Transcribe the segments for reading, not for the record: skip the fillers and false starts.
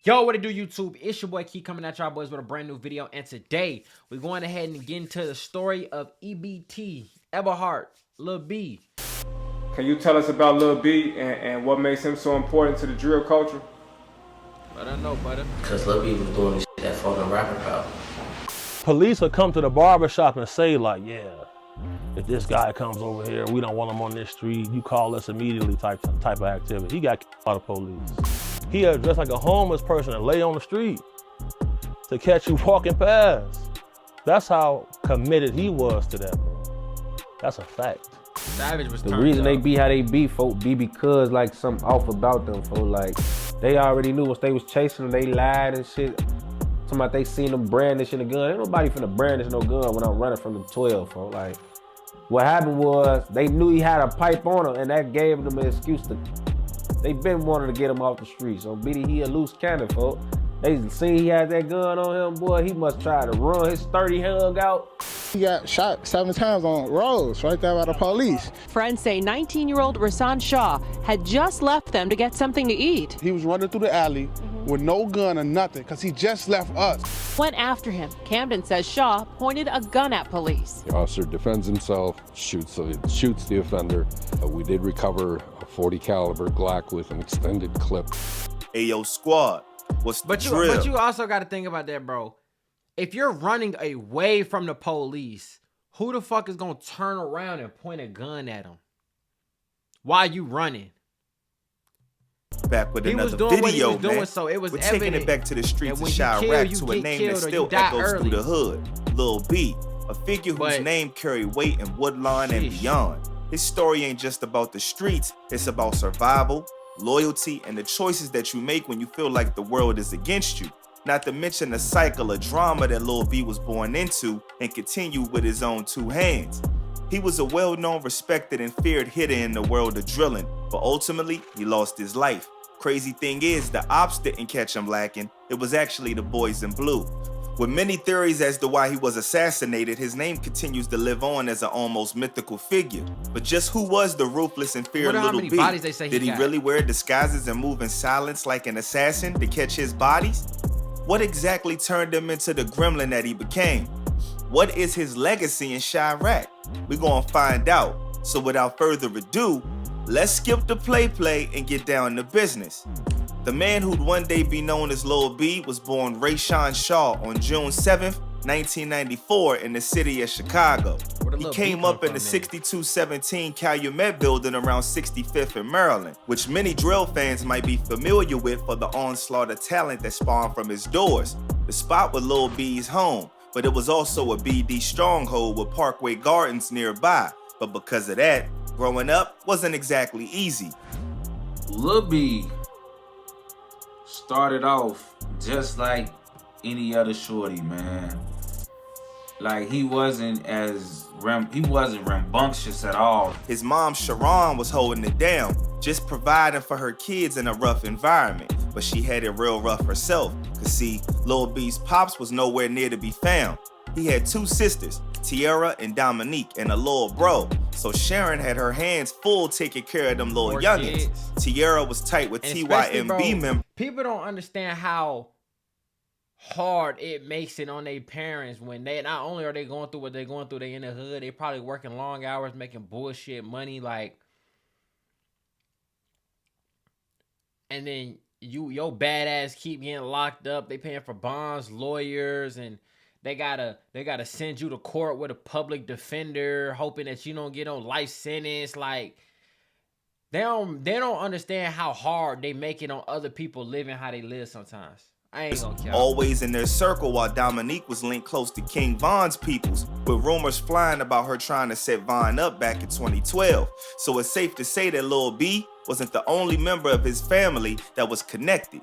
Yo, what it do, YouTube? It's your boy Key coming at y'all boys with a brand new video, and today we're going ahead and get into the story of EBT, Eberhard, Lil B. Can you tell us about Lil B and what makes him so important to the drill culture? I don't know, brother. Because Lil B was doing this shit that fucking rapping about. Police would come to the barbershop and say like, yeah, if this guy comes over here, we don't want him on this street, you call us immediately type of activity. He got kicked by the police. He had dressed like a homeless person and lay on the street to catch you walking past. That's how committed he was to that, bro. That's a fact. Savage was the reason they be how they be, folk, be because like something off about them, folk. Like they already knew once they was chasing them, they lied and shit. Talking about they seen them brandishing a gun. Ain't nobody finna brandish no gun when I'm running from the 12, folk. Like what happened was they knew he had a pipe on him, and that gave them an excuse to. They been wanting to get him off the street. So BD, he a loose cannon, folk. They seen he had that gun on him, boy. He must try to run. His 30 hung out. He got shot 7 times on Rose, right there by the police. Friends say 19-year-old Rasan Shaw had just left them to get something to eat. He was running through the alley with no gun or nothing because he just left us. Went after him. Camden says Shaw pointed a gun at police. The officer defends himself, shoots the offender. We did recover a .40 caliber Glock with an extended clip. Ayo, squad, what's the drill? But you also got to think about that, bro. If you're running away from the police, who the fuck is gonna turn around and point a gun at him while you running? Back with he was another doing video, what he was man. doing, so it was We're evident. taking it back to the streets of KeeReacts to a name that still echoes through the hood. Lil B, a figure whose name carried weight in Woodlawn and beyond. His story ain't just about the streets, it's about survival, loyalty, and the choices that you make when you feel like the world is against you. Not to mention the cycle of drama that Lil B was born into and continued with his own 2 hands. He was a well-known, respected, and feared hitter in the world of drilling, but ultimately, he lost his life. Crazy thing is, the ops didn't catch him lacking. It was actually the boys in blue. With many theories as to why he was assassinated, his name continues to live on as an almost mythical figure. But just who was the ruthless and feared Lil B? Did he really wear disguises and move in silence like an assassin to catch his bodies? What exactly turned him into the gremlin that he became? What is his legacy in Chirac? We're gonna find out. So without further ado, let's skip the play and get down to business. The man who'd one day be known as Lil B was born Rasan Shaw on June 7th, 1994 in the city of Chicago. He came up in the 6217 Calumet building around 65th in Maryland, which many drill fans might be familiar with for the onslaught of talent that spawned from his doors. The spot was Lil B's home, but it was also a BD stronghold with Parkway Gardens nearby. But because of that, growing up wasn't exactly easy. Lil B started off just like any other shorty, man. Like he wasn't rambunctious at all. His mom Sharon was holding it down, just providing for her kids in a rough environment. But she had it real rough herself. Cause see, Lil B's pops was nowhere near to be found. He had 2 sisters, Tiara and Dominique, and a little bro. So Sharon had her hands full taking care of them little youngins. Tiara was tight with TYMB members. People don't understand how hard it makes it on their parents when they not only are they going through what they're going through, they in the hood, they probably working long hours, making bullshit money, like, and then your badass keep getting locked up. They paying for bonds, lawyers, and they gotta send you to court with a public defender, hoping that you don't get on life sentence. Like they don't understand how hard they make it on other people living how they live sometimes. I ain't gonna care. Always in their circle, while Dominique was linked close to King Von's peoples, with rumors flying about her trying to set Von up back in 2012. So it's safe to say that Lil B wasn't the only member of his family that was connected.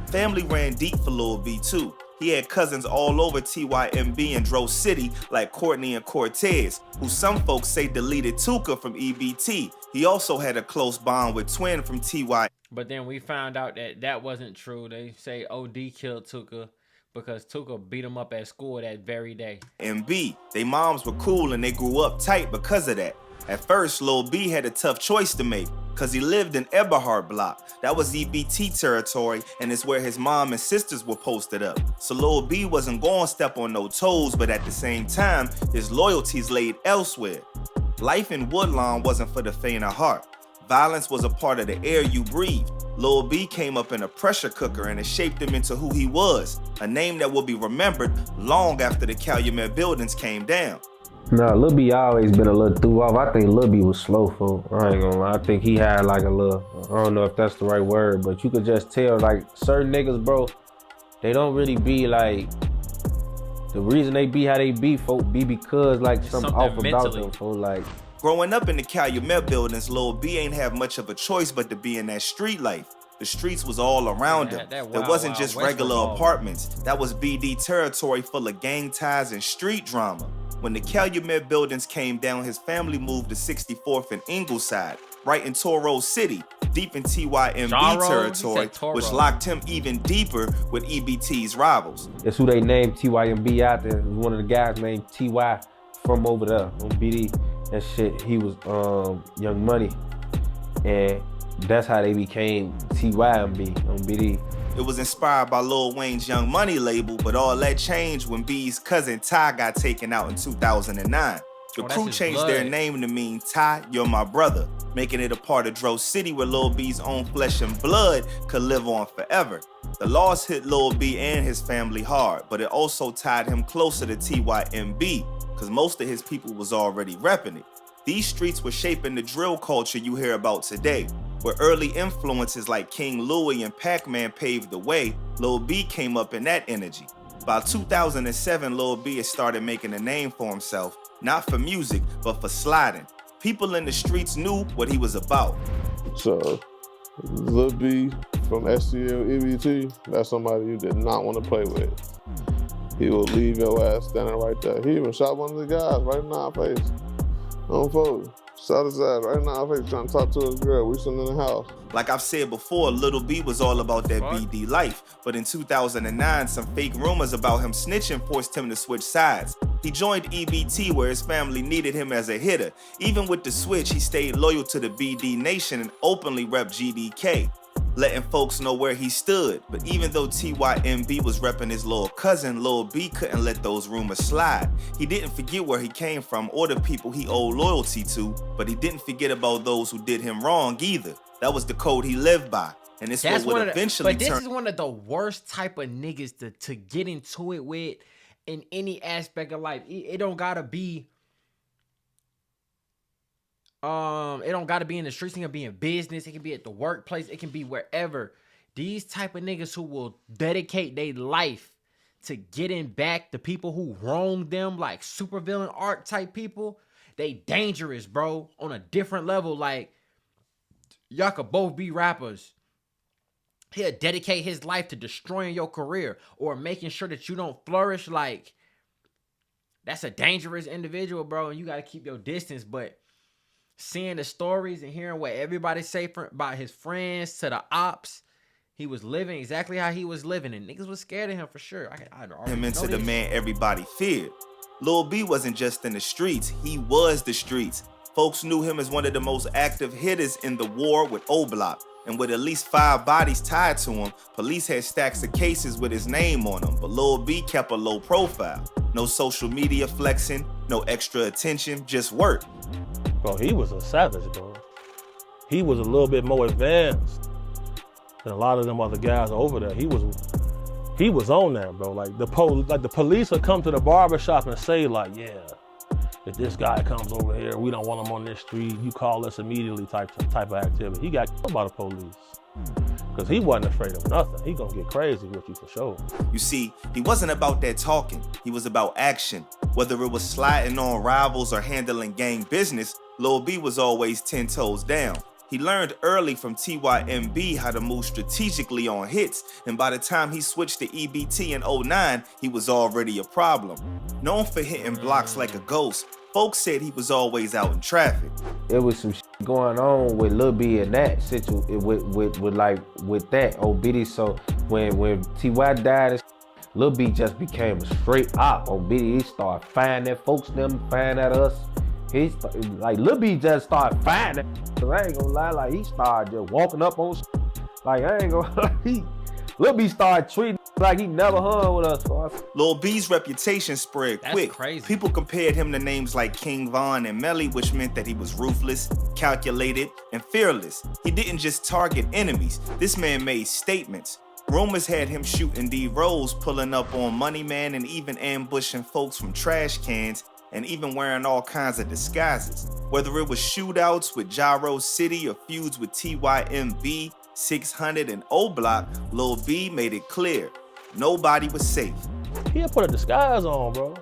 Family ran deep for Lil B too. He had cousins all over TYMB and Dro City like Courtney and Cortez, who some folks say deleted Tuka from EBT. He also had a close bond with Twin from TY. But then we found out that that wasn't true. They say OD killed Tuka because Tuka beat him up at school that very day. MB, they moms were cool and they grew up tight because of that. At first, Lil B had a tough choice to make. cause he lived in Eberhard Block. That was EBT territory, and it's where his mom and sisters were posted up. So Lil B wasn't gonna step on no toes, but at the same time, his loyalties laid elsewhere. Life in Woodlawn wasn't for the faint of heart. Violence was a part of the air you breathed. Lil B came up in a pressure cooker and it shaped him into who he was, a name that will be remembered long after the Calumet buildings came down. Nah, Lil B always been a little threw off. I think Lil B was slow, for I ain't gonna lie. I think he had like a little, I don't know if that's the right word, but you could just tell like certain niggas, bro, they don't really be like, the reason they be how they be, folk, be because like something off about them, folk, like. Growing up in the Calumet buildings, Lil B ain't have much of a choice but to be in that street life. The streets was all around him. It wasn't just regular apartments. That was BD territory full of gang ties and street drama. When the Calumet buildings came down, his family moved to 64th and Ingleside, right in Toro City, deep in TYMB territory, which locked him even deeper with EBT's rivals. That's who they named TYMB out there. It was one of the guys named TY from over there on BD. That shit, he was Young Money, and that's how they became TYMB on BD. It was inspired by Lil Wayne's Young Money label, but all that changed when B's cousin Ty got taken out in 2009. The crew changed their name to mean Ty, You're My Brother, making it a part of Dro City where Lil B's own flesh and blood could live on forever. The loss hit Lil B and his family hard, but it also tied him closer to TYMB, because most of his people was already repping it. These streets were shaping the drill culture you hear about today, where early influences like King Louie and Pac-Man paved the way. Lil B came up in that energy. By 2007, Lil B had started making a name for himself, not for music, but for sliding. People in the streets knew what he was about. So, Lil B from STL EBT, that's somebody you did not want to play with. He will leave your ass standing right there. He even shot one of the guys right in our face. On phone. Shot his ass right in our face trying to talk to his girl. We sitting in the house. Like I've said before, Lil B was all about that BD life. But in 2009, some fake rumors about him snitching forced him to switch sides. He joined EBT where his family needed him as a hitter. Even with the switch, he stayed loyal to the BD Nation and openly repped GDK, letting folks know where he stood. But even though TYMB was repping his little cousin, Lil B couldn't let those rumors slide. He didn't forget where he came from or the people he owed loyalty to, but he didn't forget about those who did him wrong either. That was the code he lived by. And this what would eventually turn. But this is one of the worst type of niggas to get into it with in any aspect of life. It don't gotta be it don't gotta be in the streets. It can be in business. It can be at the workplace. It can be wherever. These type of niggas who will dedicate their life to getting back the people who wronged them, like supervillain arc type people, they dangerous, bro, on a different level. Like, y'all could both be rappers. He'll dedicate his life to destroying your career or making sure that you don't flourish. Like, that's a dangerous individual, bro, and you gotta keep your distance. But seeing the stories and hearing what everybody say about his friends to the ops, he was living exactly how he was living, and niggas was scared of him for sure. Him into the man everybody feared. Lil B wasn't just in the streets, he was the streets. Folks knew him as one of the most active hitters in the war with O-Block, and with at least 5 bodies tied to him, police had stacks of cases with his name on them, but Lil B kept a low profile. No social media flexing, no extra attention, just work. Bro, he was a savage, bro. He was a little bit more advanced than a lot of them other guys over there. He was on that, bro. Like the police would come to the barbershop and say, like, yeah, if this guy comes over here, we don't want him on this street, you call us immediately type of activity. He got killed by the police because he wasn't afraid of nothing. He gonna get crazy with you for sure. You see, he wasn't about that talking. He was about action. Whether it was sliding on rivals or handling gang business, Lil B was always 10 toes down. He learned early from TYMB how to move strategically on hits, and by the time he switched to EBT in 09, he was already a problem. Known for hitting blocks like a ghost, folks said he was always out in traffic. There was some shit going on with Lil B in that situation, with that OBD. So when TY died, Lil B just became a straight op. OBD, he started firing at folks, them firing at us. He's like Lil B just started finding. Cause I ain't gonna lie, like he started just walking up on. Like I ain't gonna lie, Lil B started treating like he never hung with us. Lil B's reputation spread quick. Crazy. People compared him to names like King Von and Melly, which meant that he was ruthless, calculated, and fearless. He didn't just target enemies. This man made statements. Rumors had him shooting D-Rose, pulling up on Money Man, and even ambushing folks from trash cans, and even wearing all kinds of disguises. Whether it was shootouts with Gyro City or feuds with TYMB, 600, and O-Block, Lil B made it clear. Nobody was safe. He had put a disguise on, bro.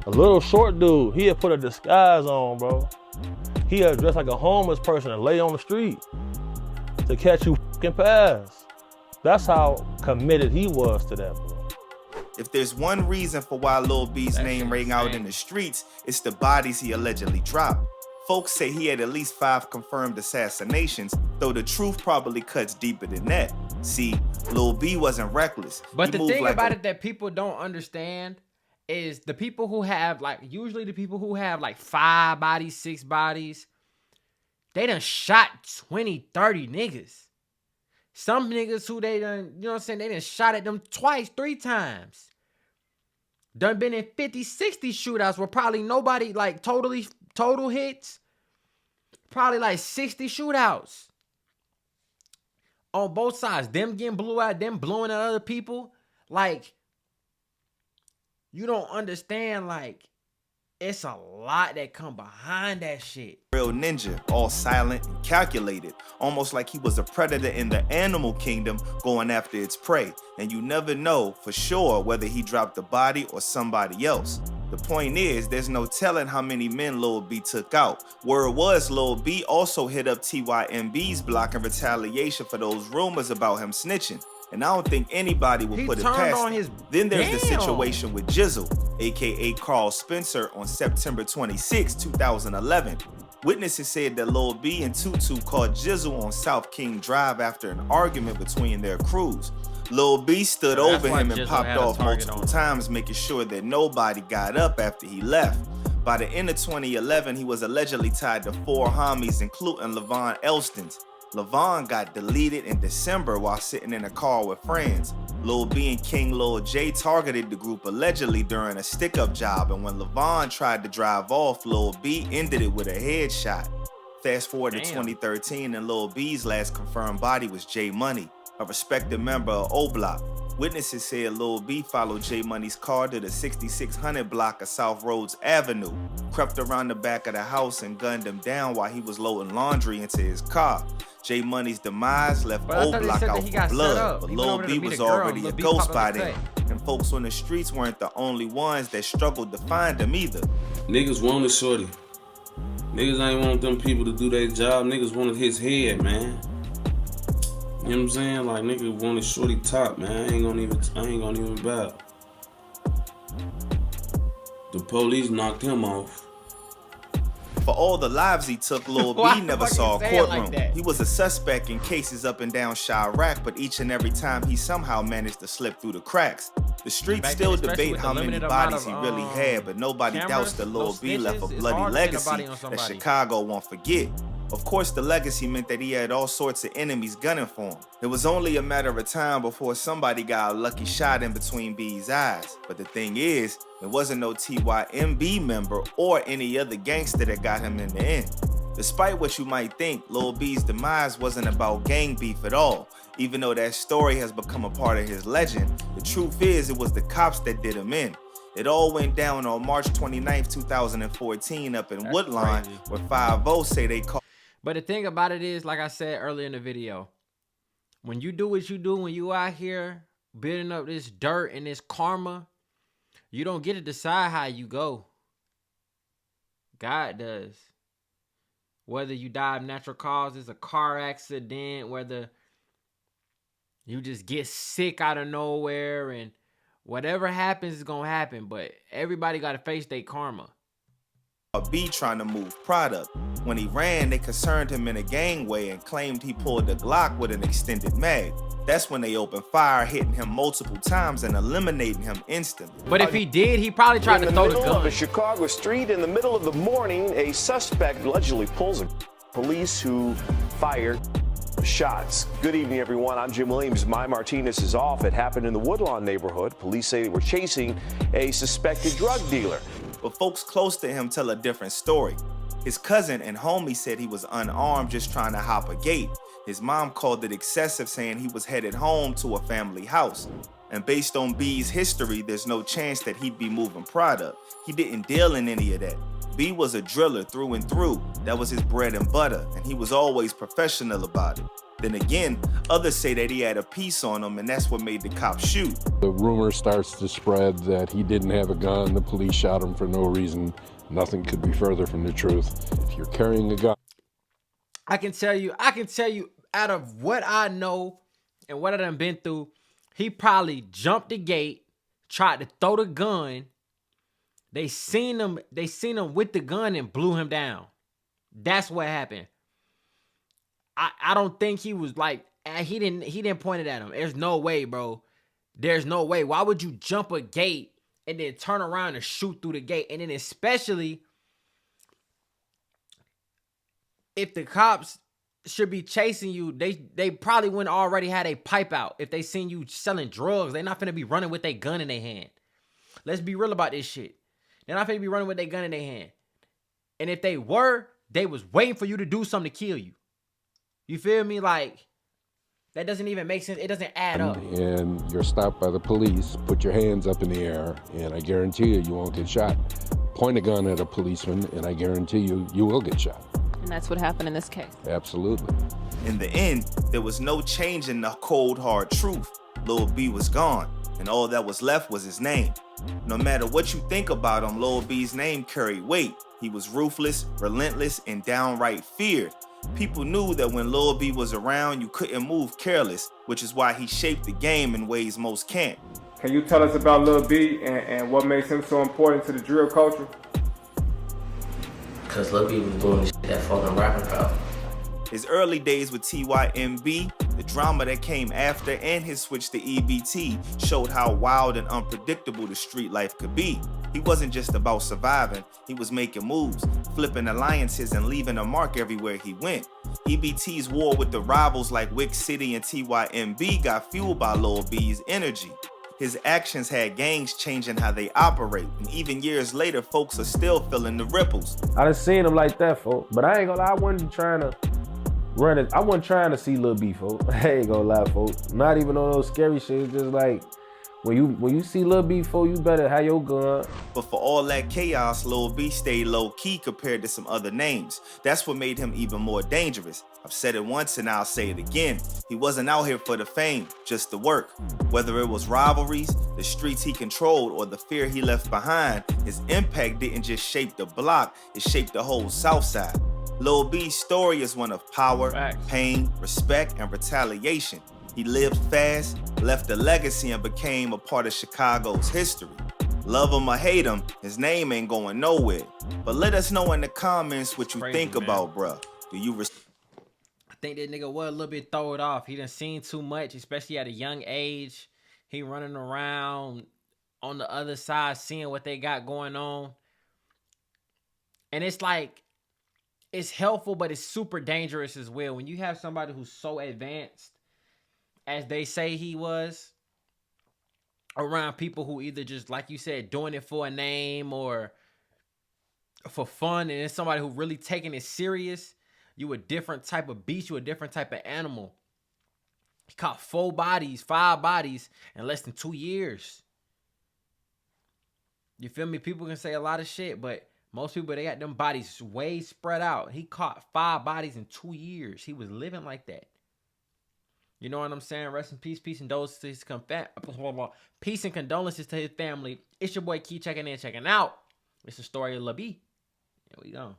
A little short dude, he had put a disguise on, bro. He had dressed like a homeless person and lay on the street to catch you fucking pass. That's how committed he was to that, bro. If there's one reason for why Lil B's name rang out in the streets, it's the bodies he allegedly dropped. Folks say he had at least 5 confirmed assassinations, though the truth probably cuts deeper than that. See, Lil B wasn't reckless. But the thing about it that people don't understand is the people who have, like, usually the people who have like 5 bodies, 6 bodies, they done shot 20, 30 niggas. Some niggas who they done, you know what I'm saying, they done shot at them twice, 3 times. Done been in 50, 60 shootouts where probably nobody, like, total hits. Probably like 60 shootouts. On both sides. Them getting blew out, them blowing at other people. Like, you don't understand, like, it's a lot that come behind that shit. Real ninja, all silent and calculated, almost like he was a predator in the animal kingdom going after its prey. And you never know for sure whether he dropped the body or somebody else. The point is, there's no telling how many men Lil B took out. Word was Lil B also hit up TYMB's block in retaliation for those rumors about him snitching. And I don't think anybody will put it past him. Then there's the situation with Jizzle, aka Carl Spencer, on September 26, 2011. Witnesses said that Lil B and Tutu caught Jizzle on South King Drive after an argument between their crews. Lil B stood over him and popped off multiple times, making sure that nobody got up after he left. By the end of 2011, he was allegedly tied to 4 homies, including Levon Elston's. Levon got deleted in December while sitting in a car with friends. Lil B and King Lil J targeted the group allegedly during a stick-up job, and when Levon tried to drive off, Lil B ended it with a headshot. Fast forward to 2013, and Lil B's last confirmed body was J Money, a respected member of O-Block. Witnesses said Lil B followed J Money's car to the 6600 block of South Rhodes Avenue, crept around the back of the house and gunned him down while he was loading laundry into his car. J Money's demise left O-Block out for blood, but Lil B was already a ghost by then, and folks on the streets weren't the only ones that struggled to find him either. Niggas wanted Shorty. Niggas ain't want them people to do their job. Niggas wanted his head, man. You know what I'm saying? Like, nigga wanted Shorty top, man. I ain't gonna even bow. The police knocked him off. For all the lives he took, Lil B never saw a courtroom. He was a suspect in cases up and down Chirac, but each and every time he somehow managed to slip through the cracks. The streets still debate how many bodies he really had, but nobody doubts that Lil B left a bloody legacy that Chicago won't forget. Of course, the legacy meant that he had all sorts of enemies gunning for him. It was only a matter of time before somebody got a lucky shot in between B's eyes. But the thing is, it wasn't no TYMB member or any other gangster that got him in the end. Despite what you might think, Lil B's demise wasn't about gang beef at all. Even though that story has become a part of his legend, the truth is it was the cops that did him in. It all went down on March 29th, 2014 up in Woodlawn, where 5-0 say they caught. But the thing about it is, like I said earlier in the video, when you do what you do, when you out here building up this dirt and this karma, you don't get to decide how you go. God does. Whether you die of natural causes, a car accident, whether you just get sick out of nowhere, and whatever happens is going to happen. But everybody got to face their karma. B trying to move product. When he ran, they concerned him in a gangway and claimed he pulled the Glock with an extended mag. That's when they opened fire, hitting him multiple times and eliminating him instantly. But if he did, he probably tried to throw the gun. In the middle of a Chicago street, in the middle of the morning, a suspect allegedly pulls a police who fired shots. Good evening, everyone. I'm Jim Williams. My Martinez is off. It happened in the Woodlawn neighborhood. Police say they were chasing a suspected drug dealer. But folks close to him tell a different story. His cousin and homie said he was unarmed just trying to hop a gate. His mom called it excessive, saying he was headed home to a family house. And based on B's history, there's no chance that he'd be moving product. He didn't deal in any of that. B was a driller through and through. That was his bread and butter, and he was always professional about it. Then again, others say that he had a piece on him, and that's what made the cops shoot. The rumor starts to spread that he didn't have a gun, the police shot him for no reason. Nothing could be further from the truth. If you're carrying a gun, I can tell you out of what I know and what I done been through, he probably jumped the gate, tried to throw the gun. They seen him with the gun and blew him down. That's what happened. I don't think he was like, he didn't point it at him. There's no way, bro. There's no way. Why would you jump a gate and then turn around and shoot through the gate? And then especially if the cops should be chasing you, they probably wouldn't already had a pipe out. If they seen you selling drugs, they're not finna be running with their gun in their hand. Let's be real about this shit. They're not finna be running with their gun in their hand. And if they were, they was waiting for you to do something to kill you. You feel me? Like, that doesn't even make sense. It doesn't add up. and you're stopped by the police, put your hands up in the air, and I guarantee you, you won't get shot. Point a gun at a policeman, and I guarantee you, you will get shot. And that's what happened in this case. Absolutely. In the end, there was no change in the cold, hard truth. Lil B was gone, and all that was left was his name. No matter what you think about him, Lil B's name carried weight. He was ruthless, relentless, and downright feared. People knew that when Lil B was around, you couldn't move careless, which is why he shaped the game in ways most can't. Can you tell us about Lil B and what makes him so important to the drill culture? Cause Lil B was doing the shit that fucking rapping about. His early days with TYMB, the drama that came after, and his switch to EBT showed how wild and unpredictable the street life could be. He wasn't just about surviving, he was making moves, flipping alliances, and leaving a mark everywhere he went. EBT's war with the rivals like Wick City and TYMB got fueled by Lil B's energy. His actions had gangs changing how they operate, and even years later, folks are still feeling the ripples. I done seen him like that, folks, but I ain't gonna lie, I wasn't trying to run it. I wasn't trying to see Lil B, folks. I ain't gonna lie, folks. Not even on those scary shit, just like, when you see Lil B, folks, you better have your gun. But for all that chaos, Lil B stayed low-key compared to some other names. That's what made him even more dangerous. I've said it once and I'll say it again. He wasn't out here for the fame, just the work. Whether it was rivalries, the streets he controlled, or the fear he left behind, his impact didn't just shape the block, it shaped the whole South Side. Lil B's story is one of power, pain, respect, and retaliation. He lived fast, left a legacy, and became a part of Chicago's history. Love him or hate him, his name ain't going nowhere. But let us know in the comments what you think about, bruh. Do you I think that nigga was a little bit thrown off. He done seen too much, especially at a young age. He running around on the other side, seeing what they got going on. And it's like, it's helpful, but it's super dangerous as well. When you have somebody who's so advanced, as they say he was, around people who either just, like you said, doing it for a name or for fun, and it's somebody who really taking it serious, you a different type of beast, you a different type of animal. He caught 5 bodies in less than 2 years. You feel me? People can say a lot of shit, but most people, they got them bodies way spread out. He caught 5 bodies in 2 years. He was living like that. You know what I'm saying? Rest in peace, peace and condolences to his peace and condolences to his family. It's your boy Key checking in, checking out. It's the story of Lil B. Here we go.